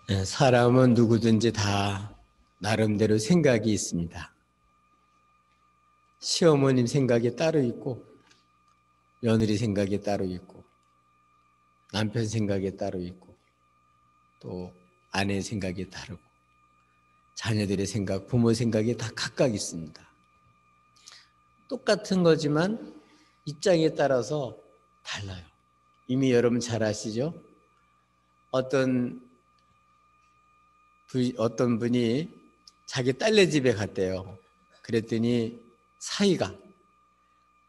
사람은 누구든지 다 나름대로 생각이 있습니다. 시어머님 생각이 따로 있고, 며느리 생각이 따로 있고, 남편 생각이 따로 있고, 또 아내 생각이 다르고, 자녀들의 생각, 부모 생각이 다 각각 있습니다. 똑같은 거지만 입장에 따라서 달라요. 이미 여러분 잘 아시죠? 어떤 분이 자기 딸네 집에 갔대요. 그랬더니 사위가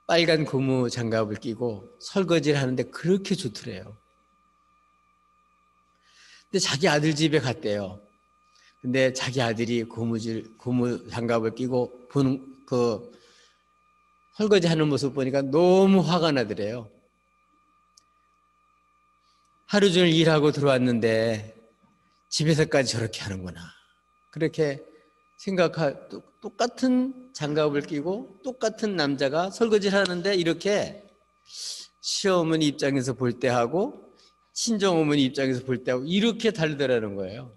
빨간 고무 장갑을 끼고 설거지를 하는데 그렇게 좋더래요. 근데 자기 아들 집에 갔대요. 근데 자기 아들이 고무 장갑을 끼고 보는 설거지 하는 모습 보니까 너무 화가 나더래요. 하루 종일 일하고 들어왔는데 집에서까지 저렇게 하는구나. 그렇게 똑같은 장갑을 끼고 똑같은 남자가 설거지를 하는데 이렇게 시어머니 입장에서 볼 때 하고 친정어머니 입장에서 볼 때 하고 이렇게 다르더라는 거예요.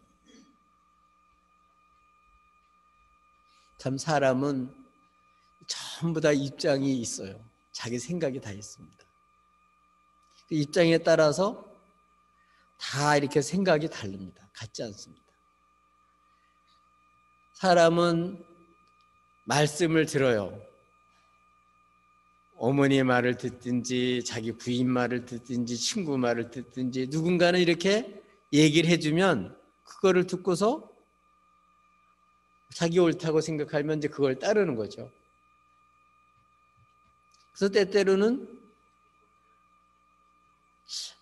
참 사람은 전부 다 입장이 있어요. 자기 생각이 다 있습니다. 그 입장에 따라서 다 이렇게 생각이 다릅니다. 같지 않습니다. 사람은 말씀을 들어요. 어머니의 말을 듣든지 자기 부인 말을 듣든지 친구 말을 듣든지 누군가는 이렇게 얘기를 해주면 그거를 듣고서 자기 옳다고 생각하면 이제 그걸 따르는 거죠. 그래서 때때로는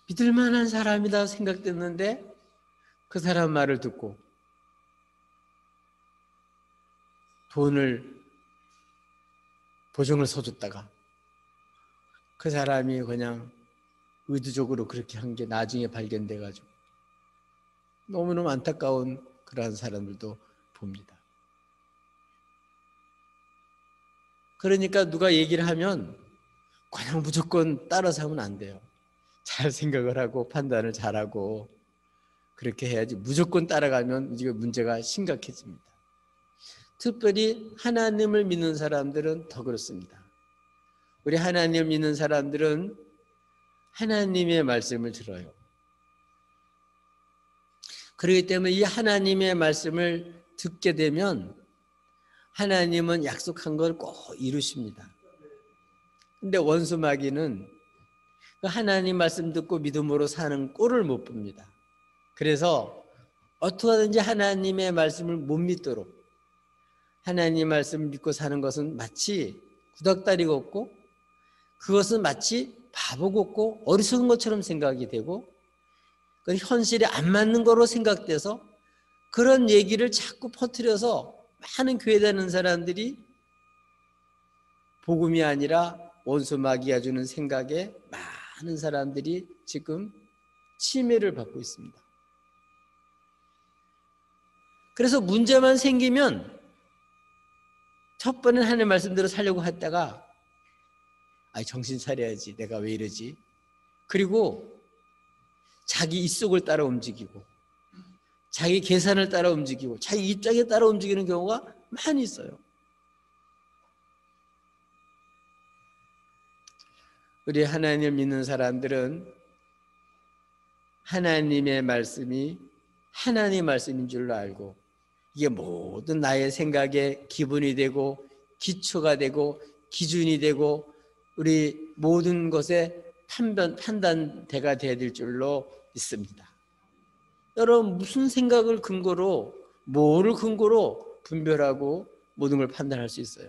믿을 만한 사람이다 생각됐는데 그 사람 말을 듣고 돈을 보증을 서줬다가 그 사람이 그냥 의도적으로 그렇게 한 게 나중에 발견돼가지고 너무너무 안타까운 그러한 사람들도 봅니다. 그러니까 누가 얘기를 하면 그냥 무조건 따라서 하면 안 돼요. 잘 생각을 하고 판단을 잘하고 그렇게 해야지 무조건 따라가면 이게 문제가 심각해집니다. 특별히 하나님을 믿는 사람들은 더 그렇습니다. 우리 하나님을 믿는 사람들은 하나님의 말씀을 들어요. 그렇기 때문에 이 하나님의 말씀을 듣게 되면 하나님은 약속한 걸 꼭 이루십니다. 근데 원수 마귀는 그 하나님 말씀 듣고 믿음으로 사는 꼴을 못 봅니다. 그래서 어떻게 하든지 하나님의 말씀을 못 믿도록 하나님 말씀을 믿고 사는 것은 마치 구닥다리가 없고 그것은 마치 바보 같고 어리석은 것처럼 생각이 되고 그 현실에 안 맞는 거로 생각돼서 그런 얘기를 자꾸 퍼뜨려서 많은 교회 다니는 사람들이 복음이 아니라 원수 마귀가 주는 생각에 많은 사람들이 지금 침해를 받고 있습니다. 그래서 문제만 생기면 첫 번은 하나님 말씀대로 살려고 했다가 정신 차려야지 내가 왜 이러지 그리고 자기 입속을 따라 움직이고 자기 계산을 따라 움직이고 자기 입장에 따라 움직이는 경우가 많이 있어요. 우리 하나님을 믿는 사람들은 하나님의 말씀이 하나님의 말씀인 줄로 알고 이게 모든 나의 생각의 기본이 되고 기초가 되고 기준이 되고 우리 모든 것의 판단대가 되어야 될 줄로 믿습니다. 여러분 무슨 생각을 근거로 뭐를 근거로 분별하고 모든 걸 판단할 수 있어요?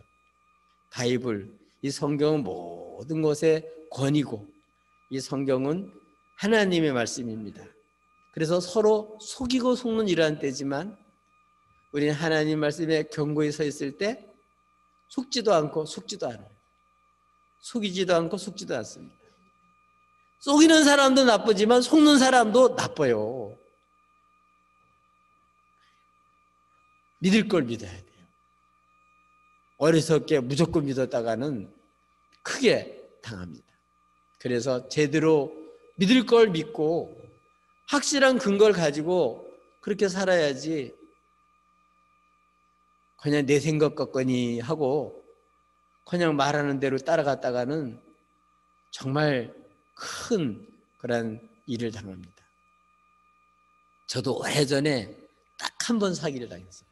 바이블, 이 성경은 모든 것의 권위고 이 성경은 하나님의 말씀입니다. 그래서 서로 속이고 속는 이러한 때지만 우리는 하나님 말씀에 견고히 서 있을 때 속지도 않고 속지도 않아요. 속이지도 않고 속지도 않습니다. 속이는 사람도 나쁘지만 속는 사람도 나빠요. 믿을 걸 믿어야 돼요. 어리석게 무조건 믿었다가는 크게 당합니다. 그래서 제대로 믿을 걸 믿고 확실한 근거를 가지고 그렇게 살아야지 그냥 내 생각 같거니 하고 그냥 말하는 대로 따라갔다가는 정말 큰 그런 일을 당합니다. 저도 오래전에 딱 한 번 사기를 당했어요.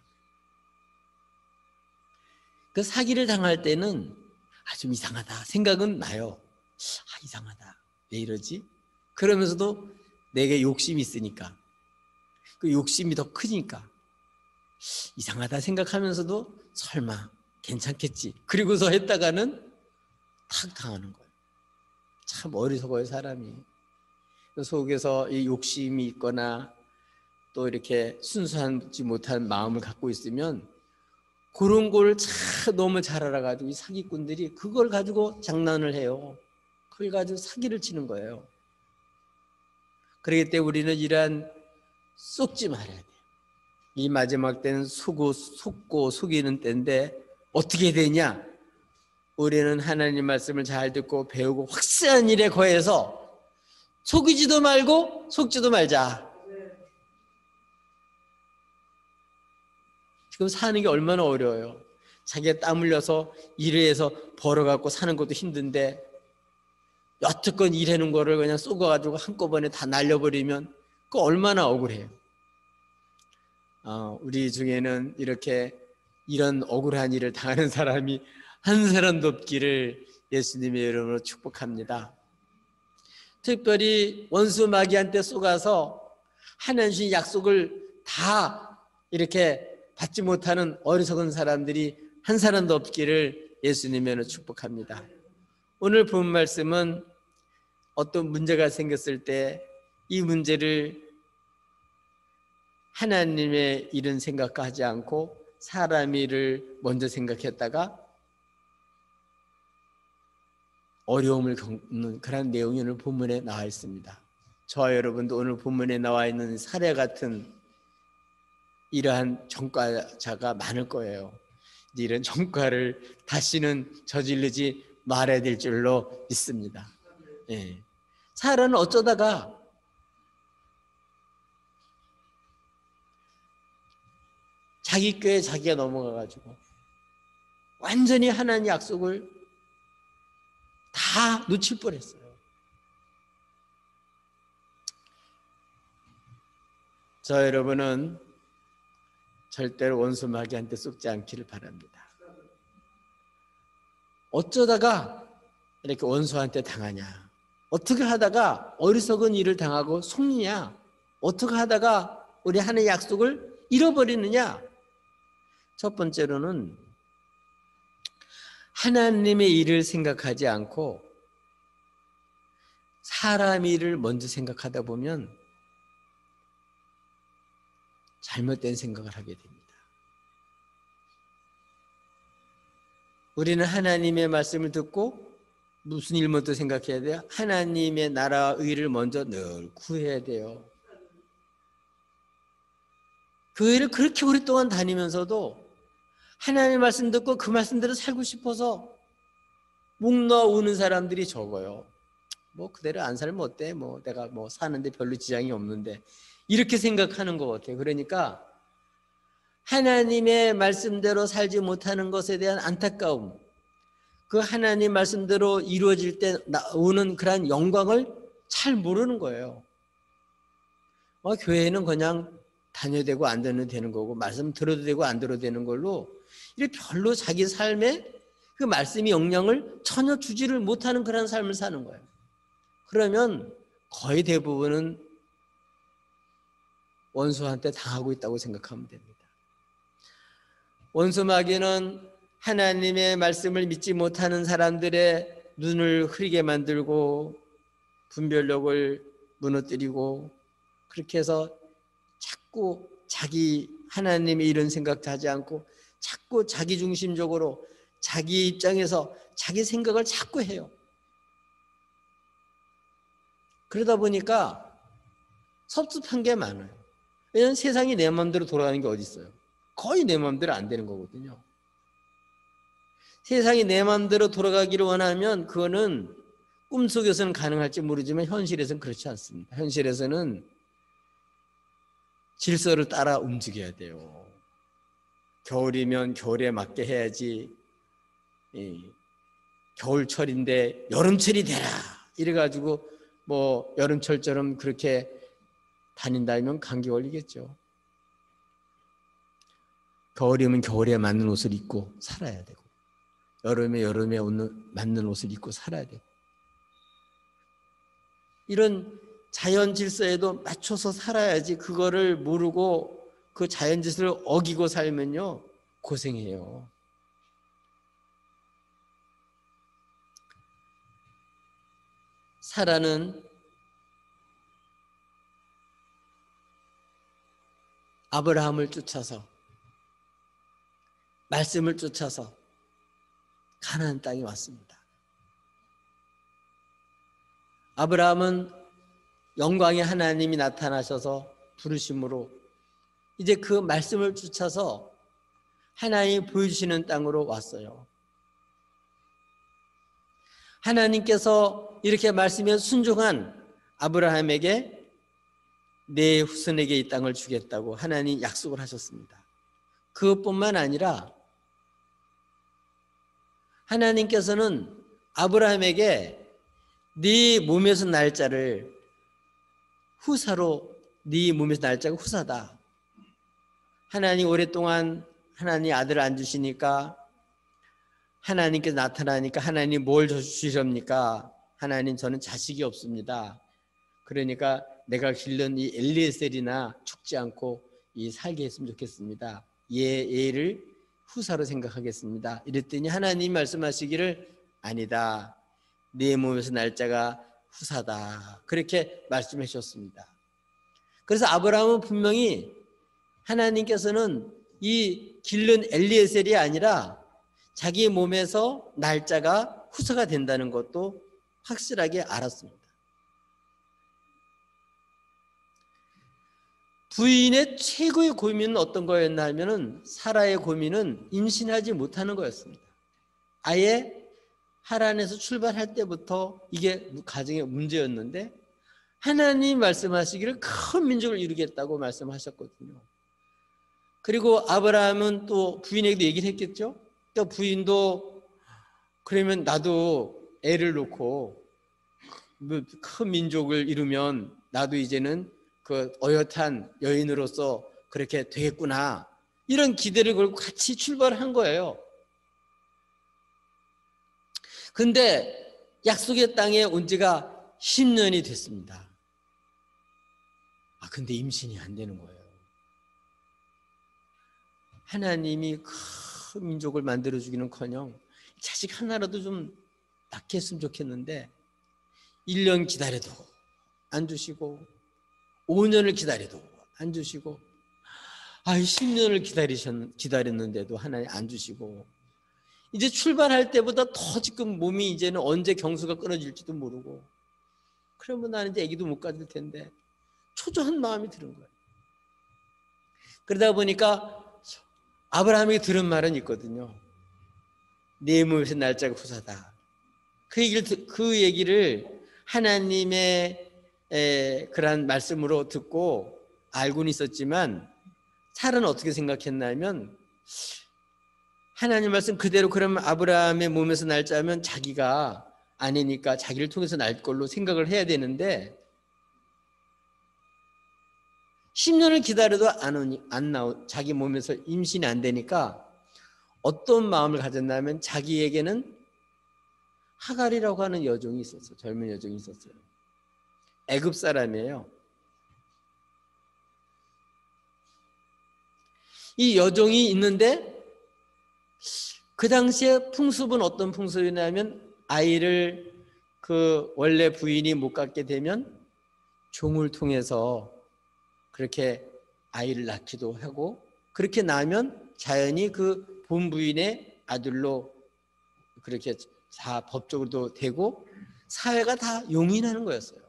그 사기를 당할 때는 좀 이상하다 생각은 나요. 이상하다. 왜 이러지? 그러면서도 내게 욕심이 있으니까, 그 욕심이 더 크니까 이상하다 생각하면서도 설마 괜찮겠지. 그리고서 했다가는 탁 당하는 거예요. 참 어리석어요, 사람이. 그 속에서 이 욕심이 있거나 또 이렇게 순수하지 못한 마음을 갖고 있으면 그런 걸 너무 잘 알아가지고 이 사기꾼들이 그걸 가지고 장난을 해요. 그걸 가지고 사기를 치는 거예요. 그렇기 때문에 우리는 이러한 속지 말아야 돼요. 이 마지막 때는 속고 속이는 때인데 어떻게 되냐? 우리는 하나님 말씀을 잘 듣고 배우고 확실한 일에 거해서 속이지도 말고 속지도 말자. 지금 사는 게 얼마나 어려워요. 자기가 땀 흘려서 일해서 벌어갖고 사는 것도 힘든데 여태껏 일하는 거를 그냥 쏘가지고 한꺼번에 다 날려버리면 그거 얼마나 억울해요. 우리 중에는 이렇게 이런 억울한 일을 당하는 사람이 한 사람도 없기를 예수님의 이름으로 축복합니다. 특별히 원수 마귀한테 쏘가서 하나님 주신 약속을 다 이렇게 받지 못하는 어리석은 사람들이 한 사람도 없기를 예수님의 이름으로 축복합니다. 오늘 본 말씀은 어떤 문제가 생겼을 때 이 문제를 하나님의 일은 생각하지 않고 사람 일을 먼저 생각했다가 어려움을 겪는 그런 내용이 오늘 본문에 나와 있습니다. 저와 여러분도 오늘 본문에 나와 있는 사례 같은 이러한 전과자가 많을 거예요. 이런 전과를 다시는 저지르지 말아야 될 줄로 믿습니다. 예. 사람은 어쩌다가 자기 꾀에 자기가 넘어가가지고 완전히 하나님 약속을 다 놓칠 뻔했어요. 저 여러분은 절대로 원수 마귀한테 속지 않기를 바랍니다. 어쩌다가 이렇게 원수한테 당하냐? 어떻게 하다가 어리석은 일을 당하고 속느냐? 어떻게 하다가 우리 하나님의 약속을 잃어버리느냐? 첫 번째로는 하나님의 일을 생각하지 않고 사람 일을 먼저 생각하다 보면 잘못된 생각을 하게 됩니다. 우리는 하나님의 말씀을 듣고 무슨 일 먼저 생각해야 돼요? 하나님의 나라와 의를 먼저 늘 구해야 돼요. 교회를 그렇게 오랫동안 다니면서도 하나님의 말씀 듣고 그 말씀대로 살고 싶어서 목 놓아 우는 사람들이 적어요. 뭐 그대로 안 살면 어때? 뭐 내가 뭐 사는데 별로 지장이 없는데 이렇게 생각하는 것 같아요. 그러니까 하나님의 말씀대로 살지 못하는 것에 대한 안타까움, 그 하나님 말씀대로 이루어질 때 오는 그런 영광을 잘 모르는 거예요. 교회는 그냥 다녀도 되고 안 다녀도 되는 거고 말씀 들어도 되고 안 들어도 되는 걸로 이렇게 별로 자기 삶에 그 말씀이 영향을 전혀 주지를 못하는 그런 삶을 사는 거예요. 그러면 거의 대부분은 원수한테 당하고 있다고 생각하면 됩니다. 원수 마귀는 하나님의 말씀을 믿지 못하는 사람들의 눈을 흐리게 만들고 분별력을 무너뜨리고 그렇게 해서 자꾸 자기 하나님의 이런 생각도 하지 않고 자꾸 자기 중심적으로 자기 입장에서 자기 생각을 자꾸 해요. 그러다 보니까 섭섭한 게 많아요. 왜냐하면 세상이 내 마음대로 돌아가는 게 어디 있어요? 거의 내 마음대로 안 되는 거거든요. 세상이 내 마음대로 돌아가기를 원하면 그거는 꿈속에서는 가능할지 모르지만 현실에서는 그렇지 않습니다. 현실에서는 질서를 따라 움직여야 돼요. 겨울이면 겨울에 맞게 해야지. 겨울철인데 여름철이 되라 이래가지고 뭐 여름철처럼 그렇게 다닌다면 감기 걸리겠죠. 겨울이면 겨울에 맞는 옷을 입고 살아야 되고, 여름에 여름에 맞는 옷을 입고 살아야 되고, 이런 자연 질서에도 맞춰서 살아야지. 그거를 모르고 그 자연 질서를 어기고 살면요 고생해요. 사라는 아브라함을 쫓아서, 말씀을 쫓아서 가나안 땅에 왔습니다. 아브라함은 영광의 하나님이 나타나셔서 부르심으로 이제 그 말씀을 쫓아서 하나님이 보여주시는 땅으로 왔어요. 하나님께서 이렇게 말씀에 순종한 아브라함에게 내 후손에게 이 땅을 주겠다고 하나님 약속을 하셨습니다. 그것뿐만 아니라 하나님께서는 아브라함에게 네 몸에서 날짜를 후사로, 네 몸에서 날짜가 후사다. 하나님 오랫동안 하나님 아들을 안 주시니까 하나님께서 나타나니까 하나님 뭘 주시렵니까? 하나님 저는 자식이 없습니다. 그러니까 내가 기른 이 엘리에셀이나 죽지 않고 살게 했으면 좋겠습니다. 얘를 후사로 생각하겠습니다. 이랬더니 하나님 말씀하시기를 아니다. 네 몸에서 날짜가 후사다. 그렇게 말씀해 주셨습니다. 그래서 아브라함은 분명히 하나님께서는 이 기른 엘리에셀이 아니라 자기 몸에서 날짜가 후사가 된다는 것도 확실하게 알았습니다. 부인의 최고의 고민은 어떤 거였나 하면은 사라의 고민은 임신하지 못하는 거였습니다. 아예 하란에서 출발할 때부터 이게 가정의 문제였는데 하나님 말씀하시기를 큰 민족을 이루겠다고 말씀하셨거든요. 그리고 아브라함은 또 부인에게도 얘기를 했겠죠. 또 부인도 그러면 나도 애를 놓고 큰 민족을 이루면 나도 이제는 그 어엿한 여인으로서 그렇게 되겠구나, 이런 기대를 걸고 같이 출발한 거예요. 근데 약속의 땅에 온 지가 10년이 됐습니다. 근데 임신이 안 되는 거예요. 하나님이 큰 민족을 만들어주기는커녕 자식 하나라도 좀 낳게 했으면 좋겠는데 1년 기다려도 안 주시고 5년을 기다려도 안 주시고 10년을 기다렸는데도 하나님 안 주시고 이제 출발할 때보다 더 지금 몸이 이제는 언제 경수가 끊어질지도 모르고 그러면 나는 이제 아기도 못 가질 텐데 초조한 마음이 드는 거예요. 그러다 보니까 아브라함이 들은 말은 있거든요. 네 몸에서 날짜가 후사다. 그 얘기를 하나님의 그런 말씀으로 듣고 알고는 있었지만 사라는 어떻게 생각했냐면 하나님 말씀 그대로 그러면 아브라함의 몸에서 날짜면 자기가 아니니까 자기를 통해서 날 걸로 생각을 해야 되는데 10년을 기다려도 자기 몸에서 임신이 안 되니까 어떤 마음을 가졌냐면 자기에게는 하갈이라고 하는 여종이 있었어요. 젊은 여종이 있었어요. 애굽 사람이에요. 이 여종이 있는데 그 당시에 풍습은 어떤 풍습이냐면 아이를 그 원래 부인이 못 갖게 되면 종을 통해서 그렇게 아이를 낳기도 하고 그렇게 낳으면 자연히 그 본부인의 아들로 그렇게 다 법적으로도 되고 사회가 다 용인하는 거였어요.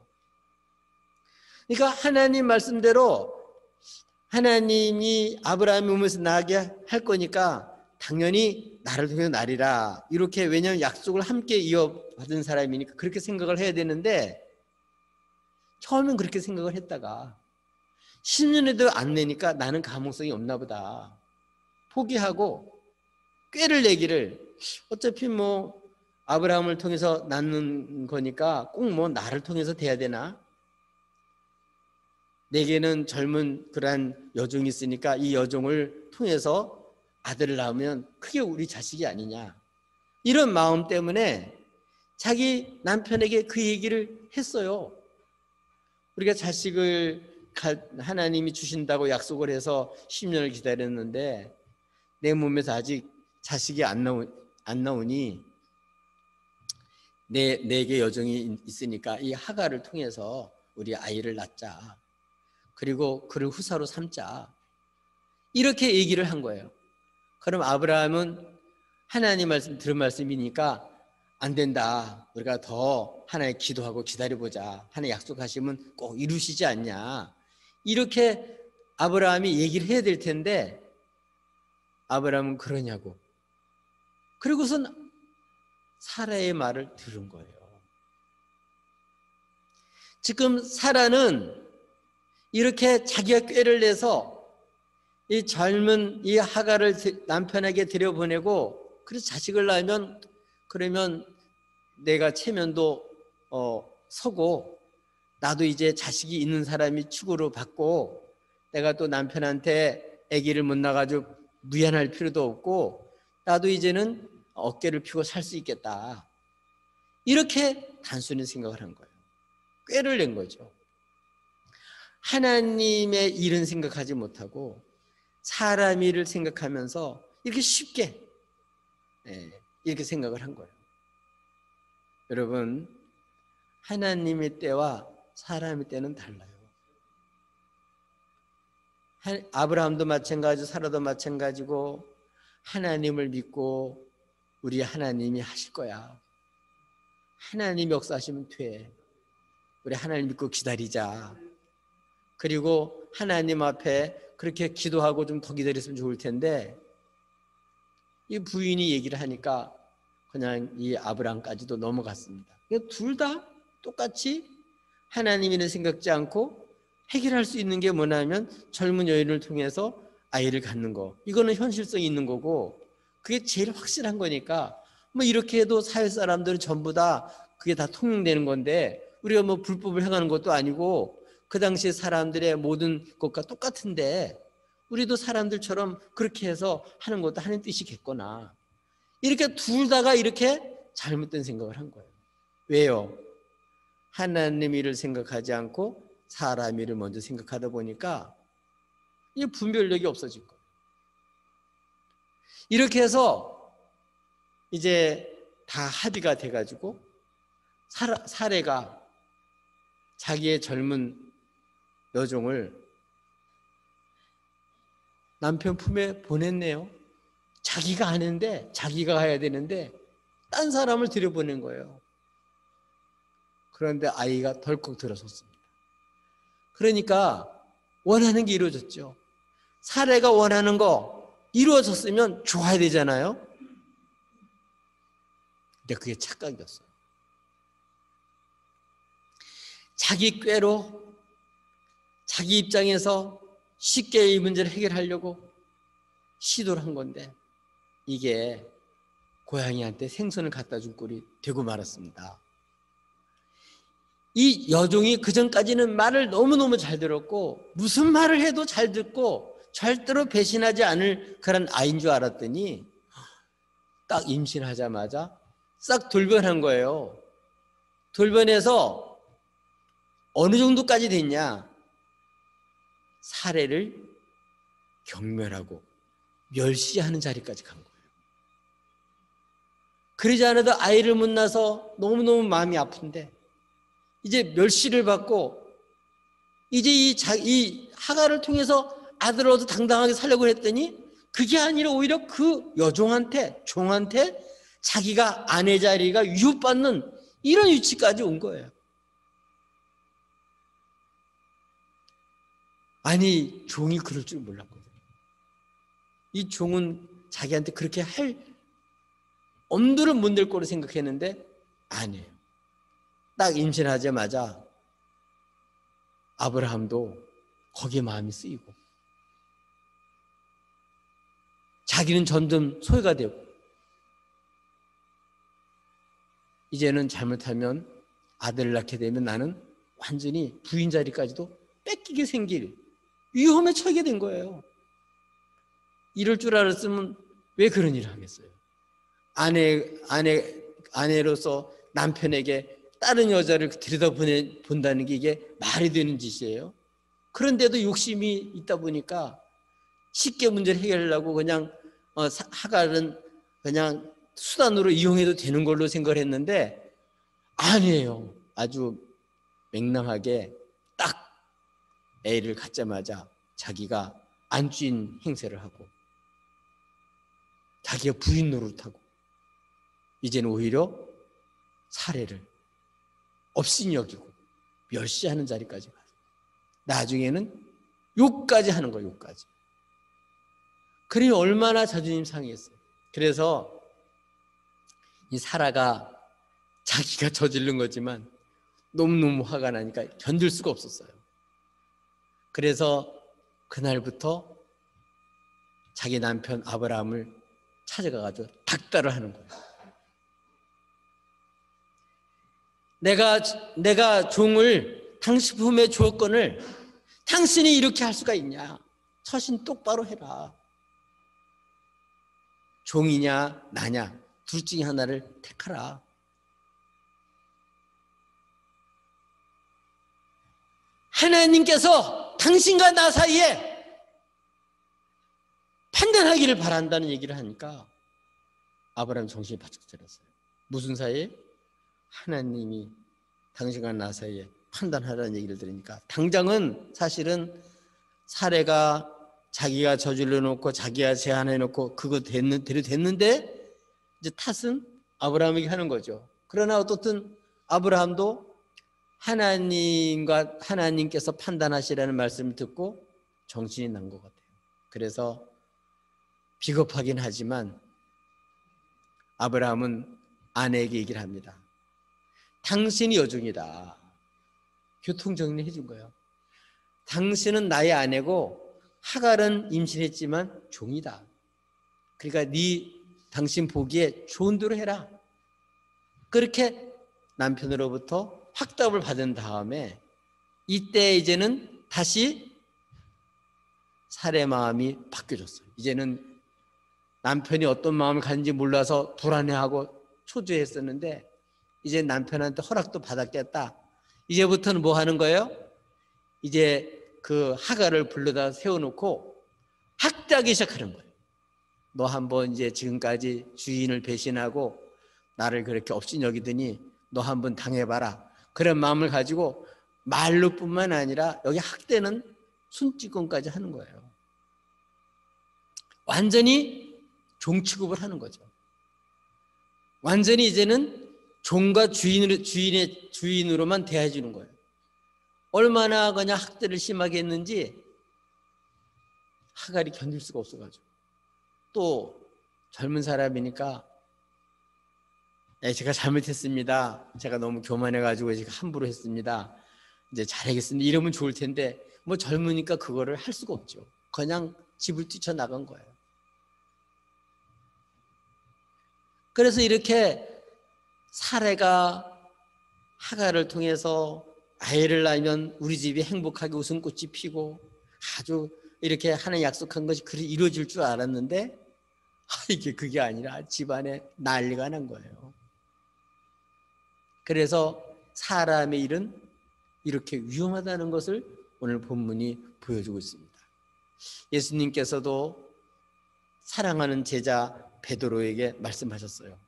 그러니까 하나님 말씀대로 하나님이 아브라함의 몸에서 나게 할 거니까 당연히 나를 통해서 나리라 이렇게, 왜냐하면 약속을 함께 이어받은 사람이니까 그렇게 생각을 해야 되는데 처음엔 그렇게 생각을 했다가 10년에도 안 내니까 나는 가망성이 없나 보다. 포기하고 꾀를 내기를, 어차피 뭐 아브라함을 통해서 낳는 거니까 꼭 뭐 나를 통해서 돼야 되나? 내게는 젊은 그러한 여종이 있으니까 이 여종을 통해서 아들을 낳으면 그게 우리 자식이 아니냐, 이런 마음 때문에 자기 남편에게 그 얘기를 했어요. 우리가 자식을 하나님이 주신다고 약속을 해서 10년을 기다렸는데 내 몸에서 아직 자식이 안 나오니 내게 여종이 있으니까 이 하가를 통해서 우리 아이를 낳자. 그리고 그를 후사로 삼자. 이렇게 얘기를 한 거예요. 그럼 아브라함은 하나님 말씀 들은 말씀이니까 안 된다. 우리가 더 하나님 기도하고 기다려보자. 하나님 약속하시면 꼭 이루시지 않냐. 이렇게 아브라함이 얘기를 해야 될 텐데 아브라함은 그러냐고. 그리고선 사라의 말을 들은 거예요. 지금 사라는 이렇게 자기가 꾀를 내서 이 젊은 이 하가를 남편에게 들여보내고 그래서 자식을 낳으면 그러면 내가 체면도 서고 나도 이제 자식이 있는 사람이 축으로 받고 내가 또 남편한테 아기를 못 낳아가지고 미안할 필요도 없고 나도 이제는 어깨를 펴고 살 수 있겠다. 이렇게 단순히 생각을 한 거예요. 꾀를 낸 거죠. 하나님의 일은 생각하지 못하고 사람 일을 생각하면서 이렇게 쉽게 이렇게 생각을 한 거예요. 여러분, 하나님의 때와 사람의 때는 달라요. 아브라함도 마찬가지고 사라도 마찬가지고 하나님을 믿고 우리 하나님이 하실 거야. 하나님이 역사하시면 돼. 우리 하나님 믿고 기다리자. 그리고 하나님 앞에 그렇게 기도하고 좀 더 기다렸으면 좋을 텐데 이 부인이 얘기를 하니까 그냥 이 아브라함까지도 넘어갔습니다. 둘 다 똑같이 하나님이는 생각지 않고 해결할 수 있는 게 뭐냐면 젊은 여인을 통해서 아이를 갖는 거. 이거는 현실성이 있는 거고 그게 제일 확실한 거니까 뭐 이렇게 해도 사회 사람들은 전부 다 그게 다 통용되는 건데 우리가 뭐 불법을 행하는 것도 아니고 그 당시에 사람들의 모든 것과 똑같은데 우리도 사람들처럼 그렇게 해서 하는 것도 하나님 뜻이겠구나. 이렇게 둘 다가 이렇게 잘못된 생각을 한 거예요. 왜요? 하나님 일을 생각하지 않고 사람 일을 먼저 생각하다 보니까 이 분별력이 없어질 거예요. 이렇게 해서 이제 다 합의가 돼가지고 사례가 자기의 젊은 여종을 남편 품에 보냈네요. 자기가 하는데 자기가 가야 되는데 딴 사람을 들여보낸 거예요. 그런데 아이가 덜컥 들어섰습니다. 그러니까 원하는 게 이루어졌죠. 사례가 원하는 거 이루어졌으면 좋아야 되잖아요. 근데 그게 착각이었어요. 자기 꾀로 자기 입장에서 쉽게 이 문제를 해결하려고 시도를 한 건데 이게 고양이한테 생선을 갖다 준 꼴이 되고 말았습니다. 이 여종이 그전까지는 말을 너무너무 잘 들었고 무슨 말을 해도 잘 듣고 절대로 배신하지 않을 그런 아이인 줄 알았더니 딱 임신하자마자 싹 돌변한 거예요. 돌변해서 어느 정도까지 됐냐? 사례를 경멸하고 멸시하는 자리까지 간 거예요. 그러지 않아도 아이를 못 낳아서 너무너무 마음이 아픈데 이제 멸시를 받고 이제 이 하가를 통해서 아들을 얻어 당당하게 살려고 했더니 그게 아니라 오히려 그 여종한테 종한테 자기가 아내 자리가 위협받는 이런 위치까지 온 거예요. 아니 종이 그럴 줄 몰랐거든요. 이 종은 자기한테 그렇게 할 엄두를 못 낼 거로 생각했는데 아니에요. 딱 임신하자마자 아브라함도 거기에 마음이 쓰이고 자기는 점점 소외가 되고 이제는 잘못하면 아들을 낳게 되면 나는 완전히 부인 자리까지도 뺏기게 생길 위험에 처하게 된 거예요. 이럴 줄 알았으면 왜 그런 일을 하겠어요? 아내로서 남편에게 다른 여자를 들여다본다는 게 이게 말이 되는 짓이에요. 그런데도 욕심이 있다 보니까 쉽게 문제를 해결하려고 그냥 하갈은 그냥 수단으로 이용해도 되는 걸로 생각을 했는데 아니에요. 아주 맹랑하게 딱 애를 갖자마자 자기가 안주인 행세를 하고 자기가 부인 노릇하고 이제는 오히려 사례를 없인 여기고 멸시하는 자리까지 가서 나중에는 욕까지 하는 거예요. 욕까지. 그러니 얼마나 자존심 상했어요. 그래서 이 사라가 자기가 저지른 거지만 너무너무 화가 나니까 견딜 수가 없었어요. 그래서 그날부터 자기 남편 아브라함을 찾아가가지고 닥달을 하는 거예요. 내가 종을 당신 품에 주었건을 당신이 이렇게 할 수가 있냐? 처신 똑바로 해라. 종이냐 나냐 둘 중에 하나를 택하라. 하나님께서 당신과 나 사이에 판단하기를 바란다는 얘기를 하니까 아브라함 정신이 바짝 들었어요. 무슨 사이에? 하나님이 당신과 나 사이에 판단하라는 얘기를 들으니까 당장은 사실은 사례가 자기가 저질러 놓고 자기가 제안해 놓고 그거 됐는데 이제 탓은 아브라함에게 하는 거죠. 그러나 어떻든 아브라함도 하나님께서 판단하시라는 말씀을 듣고 정신이 난 것 같아요. 그래서 비겁하긴 하지만 아브라함은 아내에게 얘기를 합니다. 당신이 여종이다. 교통정리해 준 거예요. 당신은 나의 아내고 하갈은 임신했지만 종이다. 그러니까 당신 보기에 좋은 대로 해라. 그렇게 남편으로부터 확답을 받은 다음에 이때 이제는 다시 살의 마음이 바뀌어졌어요. 이제는 남편이 어떤 마음을 가진지 몰라서 불안해하고 초조했었는데 이제 남편한테 허락도 받았겠다. 이제부터는 뭐 하는 거예요? 이제 그 하갈을 불러다 세워놓고 학대하기 시작하는 거예요. 너 한번 이제 지금까지 주인을 배신하고 나를 그렇게 없인 여기더니 너 한번 당해봐라. 그런 마음을 가지고 말로뿐만 아니라 여기 학대는 손찌검까지 하는 거예요. 완전히 종 취급을 하는 거죠. 완전히 이제는 종과 주인으로만 대해 주는 거예요. 얼마나 그냥 학대를 심하게 했는지 하갈이 견딜 수가 없어가지고 또 젊은 사람이니까 제가 잘못했습니다. 제가 너무 교만해가지고 제가 함부로 했습니다. 이제 잘하겠습니다. 이러면 좋을 텐데 뭐 젊으니까 그거를 할 수가 없죠. 그냥 집을 뛰쳐나간 거예요. 그래서 이렇게 사례가 하갈을 통해서 아이를 낳으면 우리 집이 행복하게 웃음꽃이 피고 아주 이렇게 하나님 약속한 것이 그리 이루어질 줄 알았는데 이게 그게 아니라 집안에 난리가 난 거예요. 그래서 사람의 일은 이렇게 위험하다는 것을 오늘 본문이 보여주고 있습니다. 예수님께서도 사랑하는 제자 베드로에게 말씀하셨어요.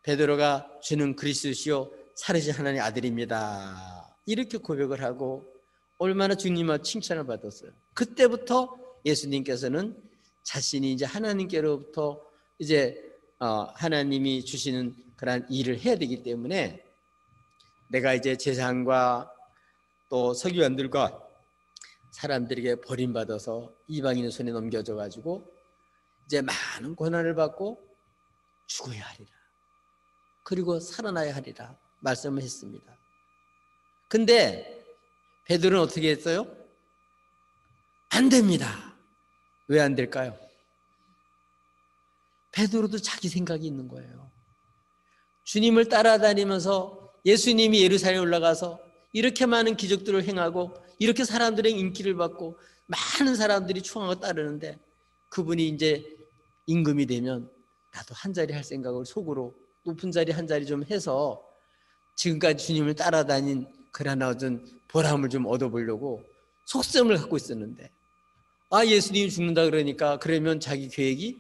베드로가 주는 그리스도시요 살으신 하나님의 아들입니다. 이렇게 고백을 하고 얼마나 주님과 칭찬을 받았어요. 그때부터 예수님께서는 자신이 이제 하나님께로부터 이제 하나님이 주시는 그런 일을 해야 되기 때문에 내가 이제 제사장과 또 서기관들과 사람들에게 버림받아서 이방인의 손에 넘겨져 가지고 이제 많은 고난을 받고 죽어야 하리라. 그리고 살아나야 하리라 말씀을 했습니다. 근데 베드로는 어떻게 했어요? 안 됩니다. 왜 안 될까요? 베드로도 자기 생각이 있는 거예요. 주님을 따라다니면서 예수님이 예루살렘에 올라가서 이렇게 많은 기적들을 행하고 이렇게 사람들의 인기를 받고 많은 사람들이 추앙하고 따르는데 그분이 이제 임금이 되면 나도 한 자리 할 생각을 속으로 높은 자리 한 자리 좀 해서 지금까지 주님을 따라다닌 그러나 어떤 보람을 좀 얻어보려고 속셈을 갖고 있었는데 예수님이 죽는다 그러니까 그러면 자기 계획이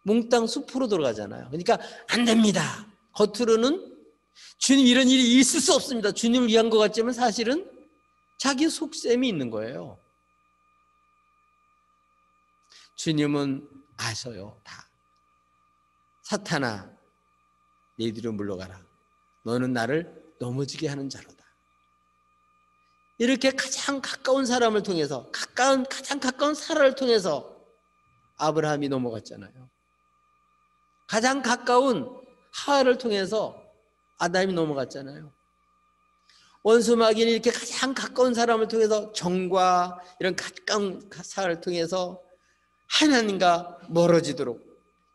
몽땅 숲으로 돌아가잖아요. 그러니까 안 됩니다. 겉으로는 주님 이런 일이 있을 수 없습니다. 주님을 위한 것 같지만 사실은 자기 속셈이 있는 거예요. 주님은 아셔요. 다. 사탄아, 내 뒤로 물러가라. 너는 나를 넘어지게 하는 자로다. 이렇게 가장 가까운 사람을 통해서 가장 가까운 사라를 통해서 아브라함이 넘어갔잖아요. 가장 가까운 하와를 통해서 아담이 넘어갔잖아요. 원수 마귀는 이렇게 가장 가까운 사람을 통해서 정과 이런 가까운 사람을 통해서 하나님과 멀어지도록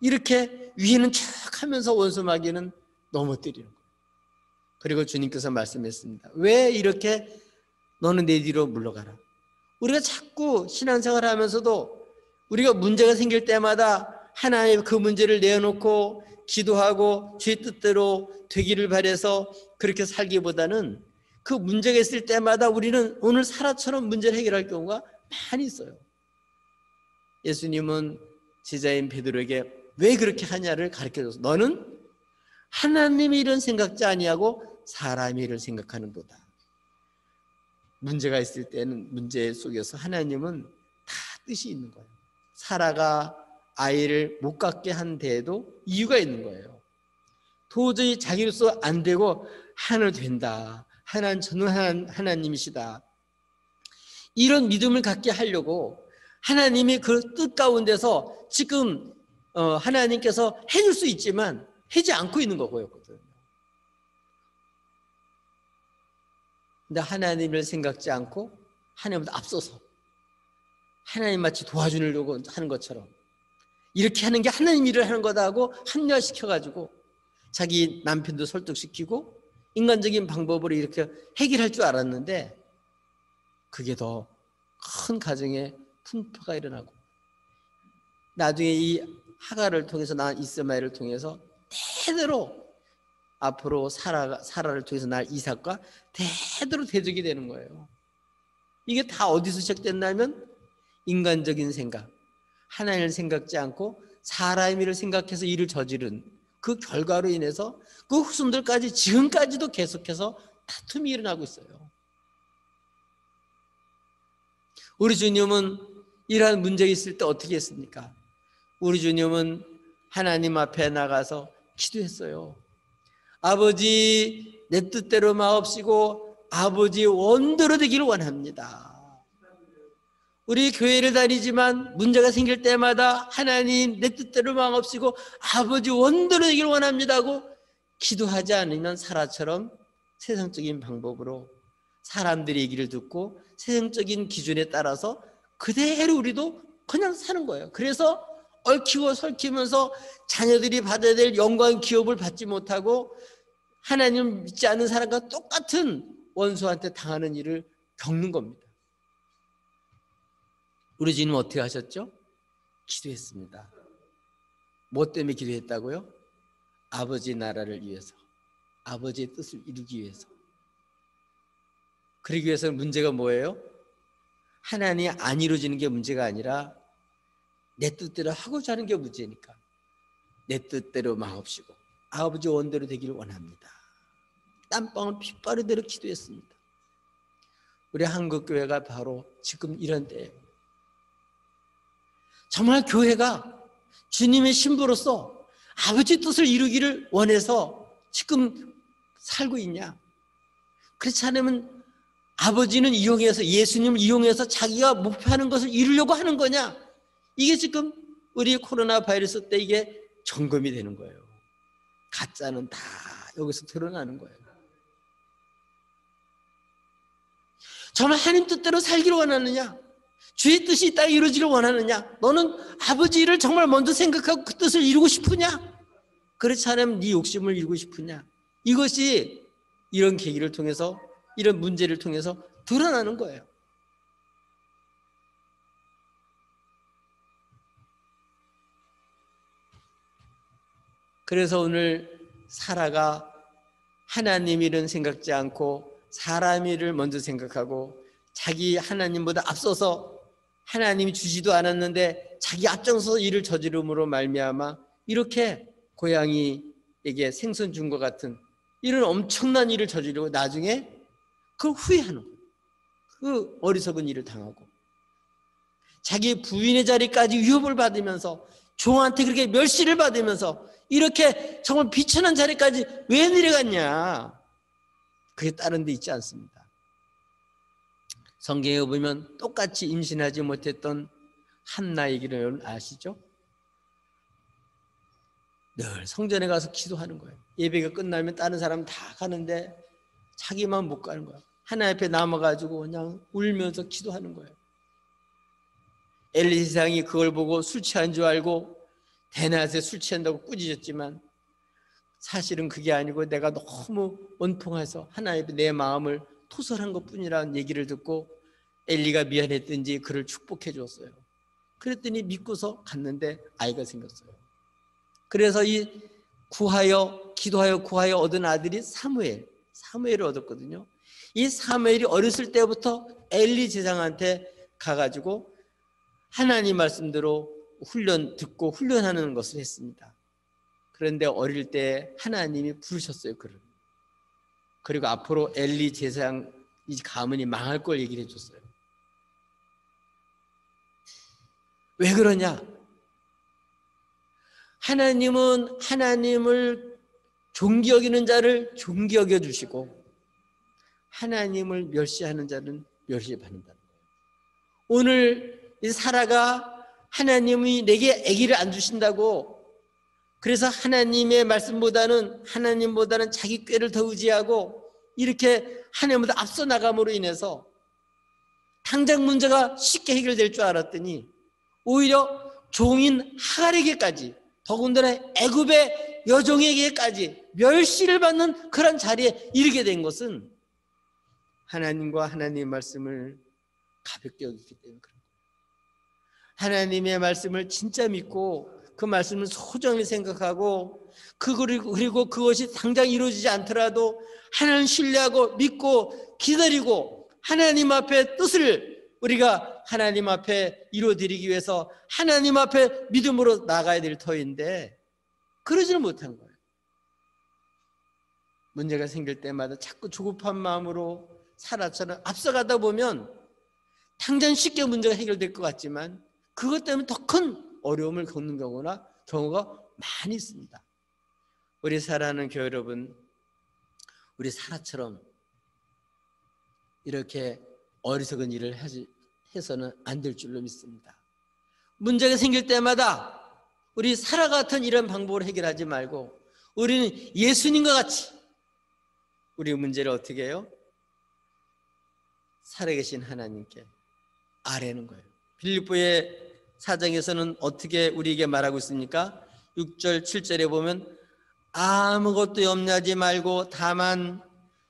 이렇게 위에는 쭉 하면서 원수 마귀는 넘어뜨리는 거예요. 그리고 주님께서 말씀했습니다. 왜 이렇게 너는 내 뒤로 물러가라. 우리가 자꾸 신앙생활을 하면서도 우리가 문제가 생길 때마다 하나님 그 문제를 내어놓고 기도하고 주의 뜻대로 되기를 바라서 그렇게 살기보다는 그 문제가 있을 때마다 우리는 오늘 사라처럼 문제를 해결할 경우가 많이 있어요. 예수님은 제자인 베드로에게 왜 그렇게 하냐를 가르쳐줘서 너는 하나님의 일은 생각지 아니하고 사람의 일을 생각하는도다. 문제가 있을 때는 문제 속에서 하나님은 다 뜻이 있는 거예요. 사라가 아이를 못 갖게 한 데에도 이유가 있는 거예요. 도저히 자기로서 안 되고 하나는 된다. 하나는 전능한 하나님이시다. 이런 믿음을 갖게 하려고 하나님이 그 뜻 가운데서 지금 하나님께서 해줄 수 있지만 하지 않고 있는 거였거든요. 근데 하나님을 생각지 않고 하나님보다 앞서서 하나님 마치 도와주려고 하는 것처럼 이렇게 하는 게 하나님 일을 하는 거다 하고 합리화시켜가지고 자기 남편도 설득시키고 인간적인 방법으로 이렇게 해결할 줄 알았는데 그게 더 큰 가정에 풍파가 일어나고 나중에 이 하가를 통해서 낳은 이스마엘을 통해서 대대로 앞으로 사라를 통해서 낳을 이삭과 대대로 대적이 되는 거예요. 이게 다 어디서 시작됐냐면 인간적인 생각, 하나님을 생각지 않고 사람의 일을 생각해서 일을 저지른 그 결과로 인해서 그 후손들까지 지금까지도 계속해서 다툼이 일어나고 있어요. 우리 주님은 이러한 문제가 있을 때 어떻게 했습니까? 우리 주님은 하나님 앞에 나가서 기도했어요. 아버지 내 뜻대로 마옵시고 아버지 원대로 되기를 원합니다. 우리 교회를 다니지만 문제가 생길 때마다 하나님 내 뜻대로 마옵시고 아버지 원대로 되기를 원합니다 하고 기도하지 않으면 사라처럼 세상적인 방법으로 사람들의 얘기를 듣고 세상적인 기준에 따라서 그대로 우리도 그냥 사는 거예요. 그래서 얽히고 설키면서 자녀들이 받아야 될 영광 기업을 받지 못하고 하나님을 믿지 않는 사람과 똑같은 원수한테 당하는 일을 겪는 겁니다. 우리 주님 어떻게 하셨죠? 기도했습니다. 뭐 때문에 기도했다고요? 아버지 나라를 위해서, 아버지의 뜻을 이루기 위해서. 그러기 위해서는 문제가 뭐예요? 하나님이 안 이루어지는 게 문제가 아니라 내 뜻대로 하고자 하는 게 문제니까 내 뜻대로 마옵시고 아버지 원대로 되기를 원합니다. 땀방울 핏바르대로 기도했습니다. 우리 한국교회가 바로 지금 이런 때예요. 정말 교회가 주님의 신부로서 아버지 뜻을 이루기를 원해서 지금 살고 있냐? 그렇지 않으면 아버지는 이용해서 예수님을 이용해서 자기가 목표하는 것을 이루려고 하는 거냐? 이게 지금 우리 코로나 바이러스 때 이게 점검이 되는 거예요. 가짜는 다 여기서 드러나는 거예요. 정말 하나님 뜻대로 살기를 원하느냐? 주의 뜻이 이 땅에 이루어지길 원하느냐? 너는 아버지 일을 정말 먼저 생각하고 그 뜻을 이루고 싶으냐? 그렇지 않으면 네 욕심을 이루고 싶으냐? 이것이 이런 계기를 통해서, 이런 문제를 통해서 드러나는 거예요. 그래서 오늘 사라가 하나님 일은 생각지 않고 사람 일을 먼저 생각하고 자기 하나님보다 앞서서 하나님이 주지도 않았는데 자기 앞장서서 일을 저지름으로 말미암아 이렇게 고양이에게 생선 준 것 같은 이런 엄청난 일을 저지르고 나중에 그걸 후회하는 거예요. 그 어리석은 일을 당하고 자기 부인의 자리까지 위협을 받으면서 종한테 그렇게 멸시를 받으면서 이렇게 정말 비천한 자리까지 왜 내려갔냐? 그게 다른 데 있지 않습니다. 성경에 보면 똑같이 임신하지 못했던 한나 얘기를 여러분 아시죠? 늘 성전에 가서 기도하는 거예요. 예배가 끝나면 다른 사람 다 가는데 자기만 못 가는 거예요. 하나 옆에 남아가지고 그냥 울면서 기도하는 거예요. 엘리 세상이 그걸 보고 술 취한 줄 알고 대낮에 술 취한다고 꾸짖었지만 사실은 그게 아니고 내가 너무 원통해서 하나님께 내 마음을 토설한 것뿐이라는 얘기를 듣고 엘리가 미안했든지 그를 축복해 줬어요. 그랬더니 믿고서 갔는데 아이가 생겼어요. 그래서 이 기도하여 구하여 얻은 아들이 사무엘을 얻었거든요. 이 사무엘이 어렸을 때부터 엘리 제사장한테 가가지고 하나님 말씀대로 듣고 훈련하는 것을 했습니다. 그런데 어릴 때 하나님이 부르셨어요, 그를. 그리고 앞으로 엘리 제사장 이 가문이 망할 걸 얘기를 해줬어요. 왜 그러냐? 하나님은 하나님을 존귀 여기는 자를 존귀 여겨 주시고 하나님을 멸시하는 자는 멸시받는다는 거예요. 오늘 이 사라가 하나님이 내게 아기를 안 주신다고 그래서 하나님보다는 자기 꾀를 더 의지하고 이렇게 하나님보다 앞서 나감으로 인해서 당장 문제가 쉽게 해결될 줄 알았더니 오히려 종인 하갈에게까지 더군다나 애굽의 여종에게까지 멸시를 받는 그런 자리에 이르게 된 것은 하나님과 하나님의 말씀을 가볍게 여기기 때문에 그런 거예요. 하나님의 말씀을 진짜 믿고 그 말씀을 소중히 생각하고 그리고 그것이 당장 이루어지지 않더라도 하나님 신뢰하고 믿고 기다리고 하나님 앞에 뜻을 우리가 하나님 앞에 이루어드리기 위해서 하나님 앞에 믿음으로 나가야 될 터인데 그러지는 못한 거예요. 문제가 생길 때마다 자꾸 조급한 마음으로 사라처럼 앞서가다 보면 당장 쉽게 문제가 해결될 것 같지만 그것 때문에 더 큰 어려움을 겪는 경우가 많이 있습니다. 우리 사랑하는 교회 여러분, 우리 사라처럼 이렇게 어리석은 일을 해서는 안 될 줄로 믿습니다. 문제가 생길 때마다 우리 사라 같은 이런 방법으로 해결하지 말고 우리는 예수님과 같이 우리 문제를 어떻게 해요? 살아계신 하나님께 아뢰는 거예요. 빌립보의 4장에서는 어떻게 우리에게 말하고 있습니까? 6절 7절에 보면 아무것도 염려하지 말고 다만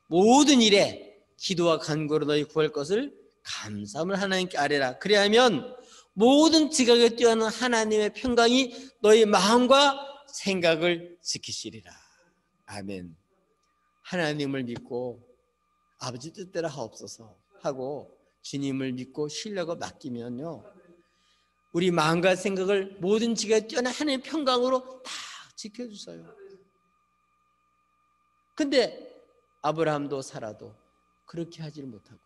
모든 일에 기도와 간구로 너희 구할 것을 감사함을 하나님께 아뢰라. 그리하면 모든 지각에 뛰어난 하나님의 평강이 너희 마음과 생각을 지키시리라. 아멘. 하나님을 믿고 아버지 뜻대로 하옵소서 하고 주님을 믿고 신뢰하고 맡기면요 우리 마음과 생각을 모든 지각에 뛰어난 하나님의 평강으로 다 지켜주세요. 근데 아브라함도 사라도 그렇게 하지를 못하고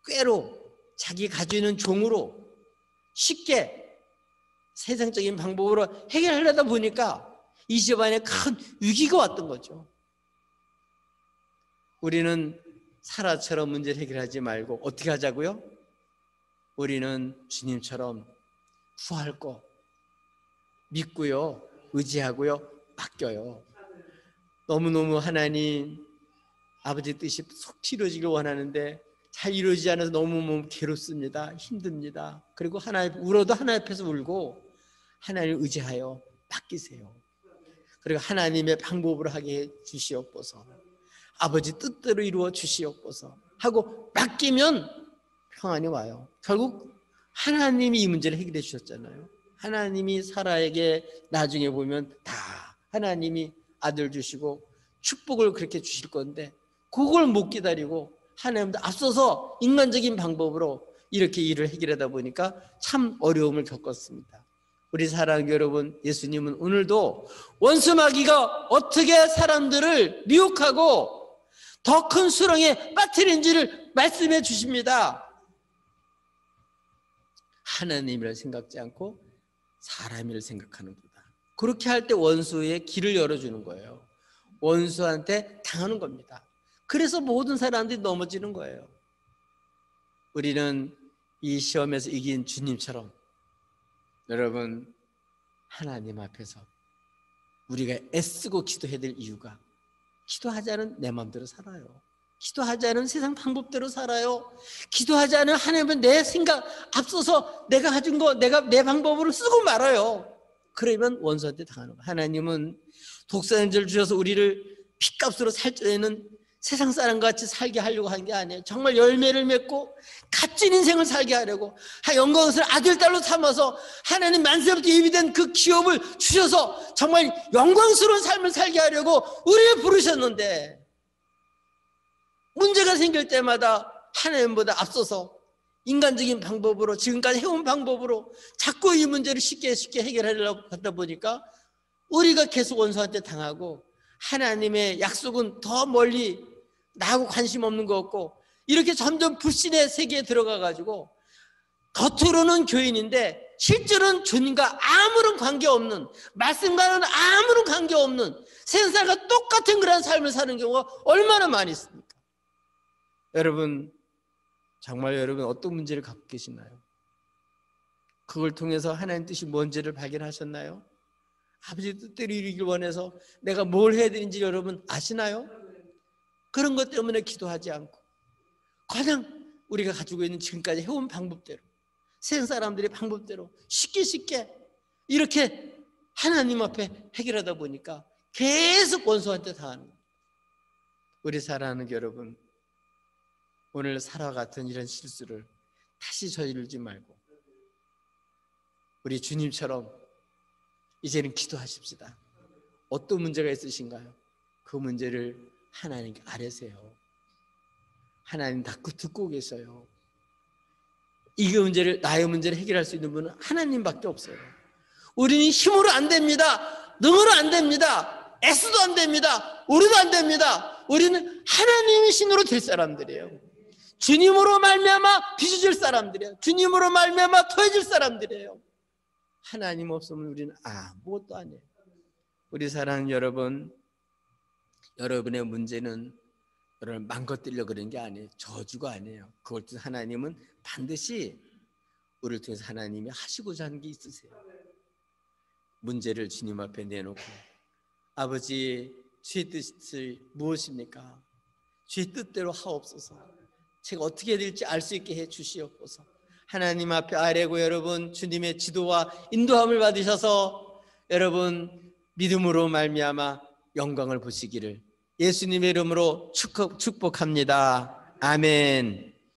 꾀로 자기 가지고 있는 종으로 쉽게 세상적인 방법으로 해결하려다 보니까 이 집안에 큰 위기가 왔던 거죠. 우리는 사라처럼 문제를 해결하지 말고 어떻게 하자고요? 우리는 주님처럼 구할 거 믿고요, 의지하고요, 맡겨요. 너무너무 하나님 아버지 뜻이 속 이루어지길 원하는데 잘 이루어지지 않아서 너무 괴롭습니다. 힘듭니다. 그리고 하나님 울어도 하나님 앞에서 울고 하나님을 의지하여 맡기세요. 그리고 하나님의 방법으로 하게 해 주시옵소서. 아버지 뜻대로 이루어 주시옵소서 하고 맡기면 평안이 와요. 결국 하나님이 이 문제를 해결해 주셨잖아요. 하나님이 사라에게 나중에 보면 다 하나님이 아들 주시고 축복을 그렇게 주실 건데 그걸 못 기다리고 하나님도 앞서서 인간적인 방법으로 이렇게 일을 해결하다 보니까 참 어려움을 겪었습니다. 우리 사랑하는 여러분, 예수님은 오늘도 원수 마귀가 어떻게 사람들을 미혹하고 더 큰 수렁에 빠뜨린지를 말씀해 주십니다. 하나님이라 생각지 않고 사람이라 생각하는 보다. 그렇게 할 때 원수의 길을 열어주는 거예요. 원수한테 당하는 겁니다. 그래서 모든 사람들이 넘어지는 거예요. 우리는 이 시험에서 이긴 주님처럼 여러분 하나님 앞에서 우리가 애쓰고 기도해야 될 이유가 기도하지 않은 내 마음대로 살아요. 기도하지 않은 세상 방법대로 살아요. 기도하지 않은 하나님은 내 생각 앞서서 내가 가진 거 내가 내 방법으로 쓰고 말아요. 그러면 원수한테 당하는 거예요. 하나님은 독사님들 주셔서 우리를 핏값으로 살쪄내는 세상 사람과 같이 살게 하려고 하는 게 아니에요. 정말 열매를 맺고 값진 인생을 살게 하려고 영광스러운 아들 딸로 삼아서 하나님 만세부터 예비된 그 기업을 주셔서 정말 영광스러운 삶을 살게 하려고 우리를 부르셨는데 문제가 생길 때마다 하나님보다 앞서서 인간적인 방법으로 지금까지 해온 방법으로 자꾸 이 문제를 쉽게 해결하려고 하다 보니까 우리가 계속 원수한테 당하고 하나님의 약속은 더 멀리 나하고 관심 없는 것 같고 이렇게 점점 불신의 세계에 들어가가지고 겉으로는 교인인데 실제로는 주님과 아무런 관계없는 말씀과는 아무런 관계없는 세상과 똑같은 그런 삶을 사는 경우가 얼마나 많이 있습니까? 여러분 정말 여러분 어떤 문제를 갖고 계시나요? 그걸 통해서 하나님 뜻이 뭔지를 발견하셨나요? 아버지 뜻대로 이루길 원해서 내가 뭘 해야 되는지 여러분 아시나요? 그런 것 때문에 기도하지 않고 그냥 우리가 가지고 있는 지금까지 해온 방법대로 세상 사람들의 방법대로 쉽게 이렇게 하나님 앞에 해결하다 보니까 계속 원수한테 당하는 거예요. 우리 사랑하는 여러분, 오늘 사라와 같은 이런 실수를 다시 저지르지 말고 우리 주님처럼 이제는 기도하십시다. 어떤 문제가 있으신가요? 그 문제를 하나님께 아뢰세요. 하나님 다 듣고 계셔요. 이 문제를 나의 문제를 해결할 수 있는 분은 하나님밖에 없어요. 우리는 힘으로 안 됩니다. 능으로 안 됩니다. 애써도 안 됩니다. 우리도 안 됩니다. 우리는 하나님의 신으로 될 사람들이에요. 주님으로 말미암아 빚어질 사람들이에요. 주님으로 말미암아 더해질 사람들이에요. 하나님 없으면 우리는 아무것도 아니에요. 우리 사랑하는 여러분, 여러분의 문제는 여러분 망가뜨리려고 그런 게 아니에요. 저주가 아니에요. 그걸 통해서 하나님은 반드시 우리를 통해서 하나님이 하시고자 하는 게 있으세요. 문제를 주님 앞에 내놓고 아버지 주의 뜻이 무엇입니까? 주의 뜻대로 하옵소서. 제가 어떻게 해야 될지 알 수 있게 해 주시옵소서. 하나님 앞에 아뢰고 여러분 주님의 지도와 인도함을 받으셔서 여러분 믿음으로 말미암아 영광을 보시기를 예수님의 이름으로 축복합니다. 아멘.